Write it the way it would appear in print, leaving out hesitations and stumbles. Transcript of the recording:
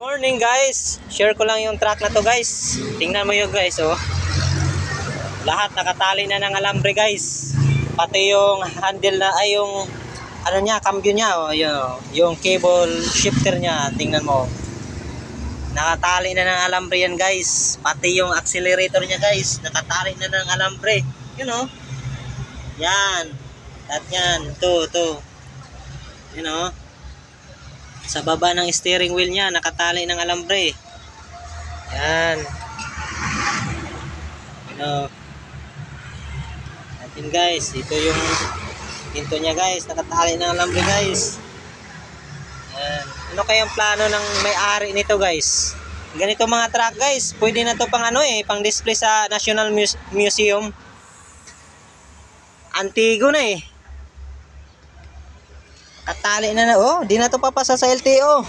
Morning guys, share ko lang yung truck na to guys. Tingnan mo yun guys, oh. Lahat nakatali na ng alambre guys. Pati yung handle na ay yung ano niya, cambio niya, oh, yung cable shifter niya, tingnan mo. Nakatali na ng alambre yan guys. Pati yung accelerator niya guys, nakatali na ng alambre. Yun oh. Yan. At yan, to. Yun oh. Sa baba ng steering wheel niya nakatali ng alambre. Yan. Ano. Atin guys, ito yung pinto niya guys, nakatali ng alambre guys. Yan. Ano kayang plano ng may-ari nito guys? Ganito mga truck guys, pwede na to pang ano pang display sa National Museum. Antigo na Katali na oh, di na to papasa sa LTO.